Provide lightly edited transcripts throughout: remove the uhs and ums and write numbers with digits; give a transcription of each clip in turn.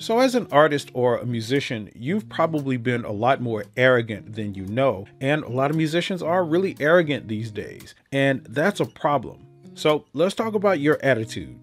So as an artist or a musician, you've probably been a lot more arrogant than you know, and a lot of musicians are really arrogant these days, and that's a problem. So let's talk about your attitude.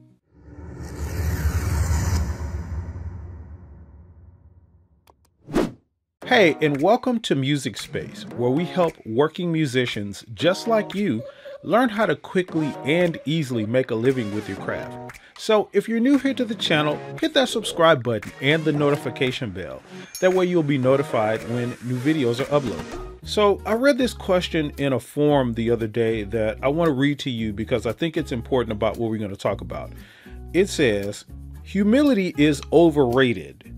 Hey, and welcome to Music Space, where we help working musicians just like you learn how to quickly and easily make a living with your craft. So if you're new here to the channel, hit that subscribe button and the notification bell. That way you'll be notified when new videos are uploaded. So I read this question in a forum the other day that I want to read to you because I think it's important about what we're going to talk about. It says, humility is overrated.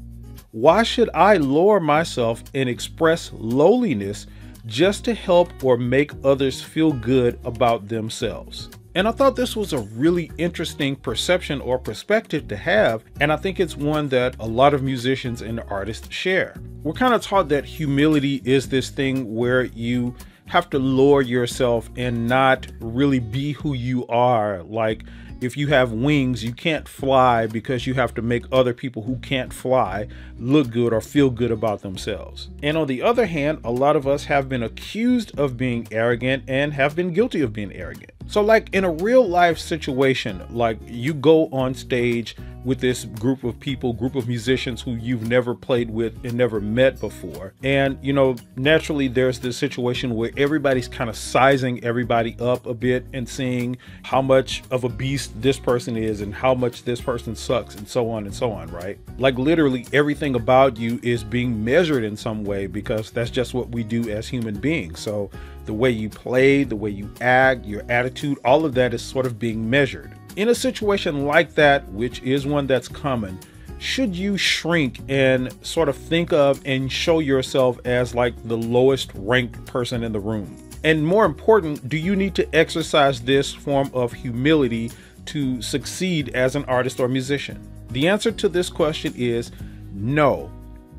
Why should I lower myself and express lowliness just to help or make others feel good about themselves? And I thought this was a really interesting perception or perspective to have, and I think it's one that a lot of musicians and artists share. We're kind of taught that humility is this thing where you have to lower yourself and not really be who you are. Like, if you have wings, you can't fly because you have to make other people who can't fly look good or feel good about themselves. And on the other hand, a lot of us have been accused of being arrogant and have been guilty of being arrogant. So like in a real life situation, like you go on stage with this group of people, group of musicians who you've never played with and never met before. And, you know, naturally there's this situation where everybody's kind of sizing everybody up a bit and seeing how much of a beast this person is and how much this person sucks and so on, right? Like literally everything about you is being measured in some way because that's just what we do as human beings. So the way you play, the way you act, your attitude, all of that is sort of being measured. In a situation like that, which is one that's common, should you shrink and sort of think of and show yourself as like the lowest ranked person in the room? And more important, do you need to exercise this form of humility to succeed as an artist or musician? The answer to this question is no,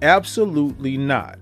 absolutely not.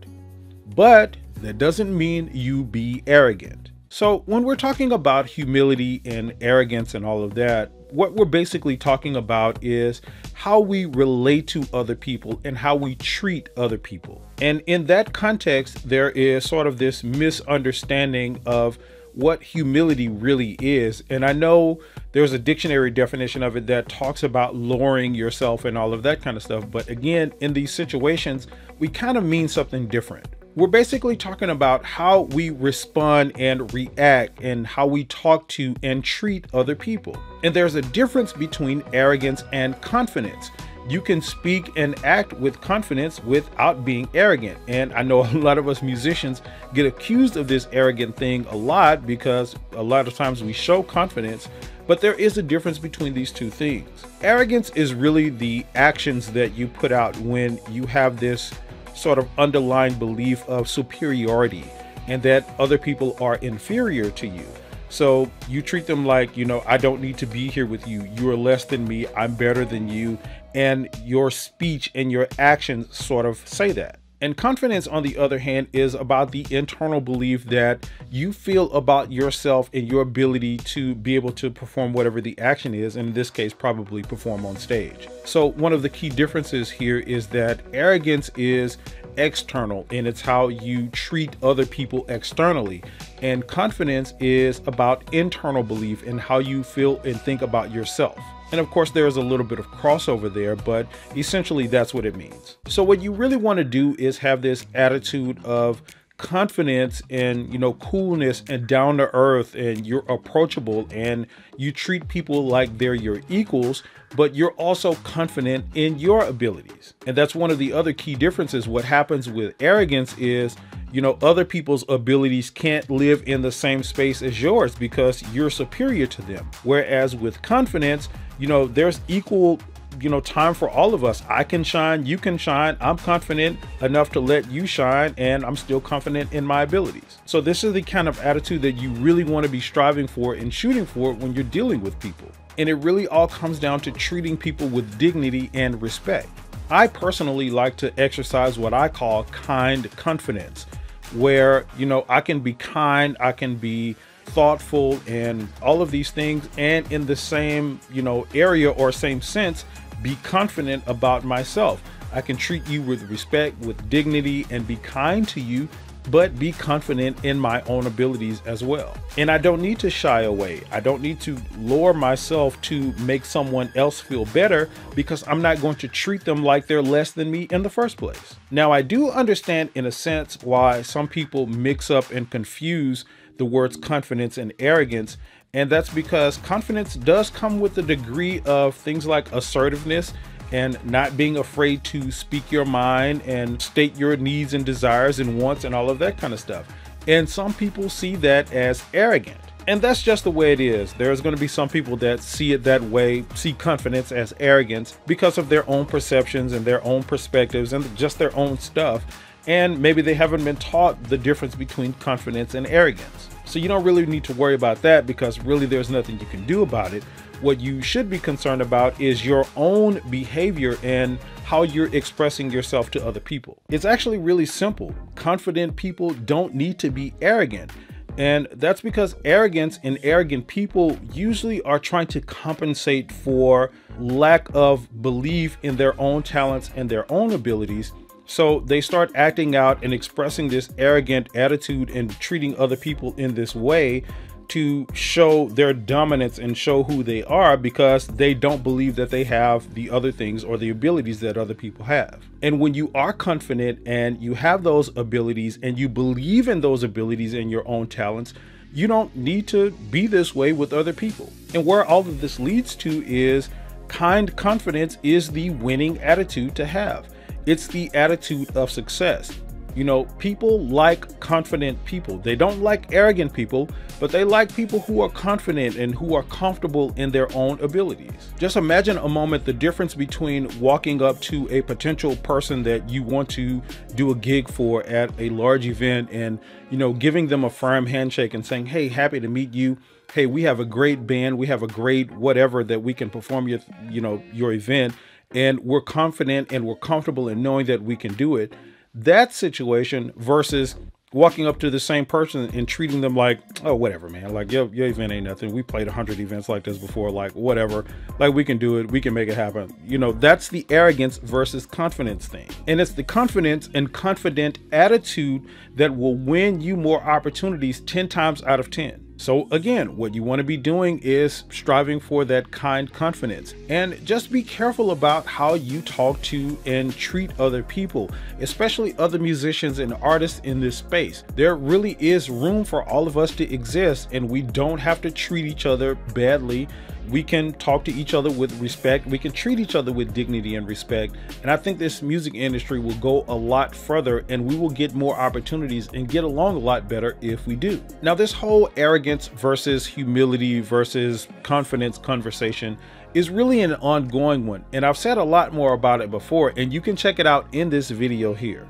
But that doesn't mean you be arrogant. So when we're talking about humility and arrogance and all of that, what we're basically talking about is how we relate to other people and how we treat other people. And in that context, there is sort of this misunderstanding of what humility really is. And I know there's a dictionary definition of it that talks about lowering yourself and all of that kind of stuff. But again, in these situations, we kind of mean something different. We're basically talking about how we respond and react and how we talk to and treat other people. And there's a difference between arrogance and confidence. You can speak and act with confidence without being arrogant. And I know a lot of us musicians get accused of this arrogant thing a lot because a lot of times we show confidence, but there is a difference between these two things. Arrogance is really the actions that you put out when you have this sort of underlying belief of superiority and that other people are inferior to you. So you treat them like, you know, I don't need to be here with you. You are less than me. I'm better than you. And your speech and your actions sort of say that. And confidence, on the other hand, is about the internal belief that you feel about yourself and your ability to be able to perform whatever the action is, and in this case, probably perform on stage. So one of the key differences here is that arrogance is external and it's how you treat other people externally. And confidence is about internal belief and how you feel and think about yourself. And of course, there's a little bit of crossover there, but essentially that's what it means. So what you really want to do is have this attitude of confidence and, you know, coolness and down to earth, and you're approachable and you treat people like they're your equals, but you're also confident in your abilities. And that's one of the other key differences. What happens with arrogance is, you know, other people's abilities can't live in the same space as yours because you're superior to them. Whereas with confidence, you know, there's equal, you know, time for all of us. I can shine, you can shine. I'm confident enough to let you shine, and I'm still confident in my abilities. So this is the kind of attitude that you really want to be striving for and shooting for when you're dealing with people. And it really all comes down to treating people with dignity and respect. I personally like to exercise what I call kind confidence, where, you know, I can be kind, I can be thoughtful and all of these things, and in the same, you know, area or same sense, be confident about myself. I can treat you with respect, with dignity, and be kind to you, but be confident in my own abilities as well. And I don't need to shy away. I don't need to lower myself to make someone else feel better, because I'm not going to treat them like they're less than me in the first place. Now, I do understand in a sense why some people mix up and confuse the words confidence and arrogance. And that's because confidence does come with a degree of things like assertiveness and not being afraid to speak your mind and state your needs and desires and wants and all of that kind of stuff. And some people see that as arrogant. And that's just the way it is. There's going to be some people that see it that way, see confidence as arrogance because of their own perceptions and their own perspectives and just their own stuff. And maybe they haven't been taught the difference between confidence and arrogance. So you don't really need to worry about that, because really there's nothing you can do about it. What you should be concerned about is your own behavior and how you're expressing yourself to other people. It's actually really simple. Confident people don't need to be arrogant. And that's because arrogance and arrogant people usually are trying to compensate for lack of belief in their own talents and their own abilities. So they start acting out and expressing this arrogant attitude and treating other people in this way to show their dominance and show who they are, because they don't believe that they have the other things or the abilities that other people have. And when you are confident and you have those abilities and you believe in those abilities and your own talents, you don't need to be this way with other people. And where all of this leads to is kind confidence is the winning attitude to have. It's the attitude of success. You know, people like confident people. They don't like arrogant people, but they like people who are confident and who are comfortable in their own abilities. Just imagine a moment the difference between walking up to a potential person that you want to do a gig for at a large event and, you know, giving them a firm handshake and saying, hey, happy to meet you. Hey, we have a great band. We have a great whatever that we can perform your event. And we're confident and we're comfortable in knowing that we can do it. That situation versus walking up to the same person and treating them like, oh, whatever, man, like your event ain't nothing. We played 100 events like this before, like whatever, like we can do it. We can make it happen. You know, that's the arrogance versus confidence thing. And it's the confidence and confident attitude that will win you more opportunities 10 times out of 10. So again, what you want to be doing is striving for that kind confidence, and just be careful about how you talk to and treat other people, especially other musicians and artists in this space. There really is room for all of us to exist, and we don't have to treat each other badly. We can talk to each other with respect. We can treat each other with dignity and respect. And I think this music industry will go a lot further, and we will get more opportunities and get along a lot better if we do. Now, this whole arrogance versus humility versus confidence conversation is really an ongoing one. And I've said a lot more about it before, and you can check it out in this video here.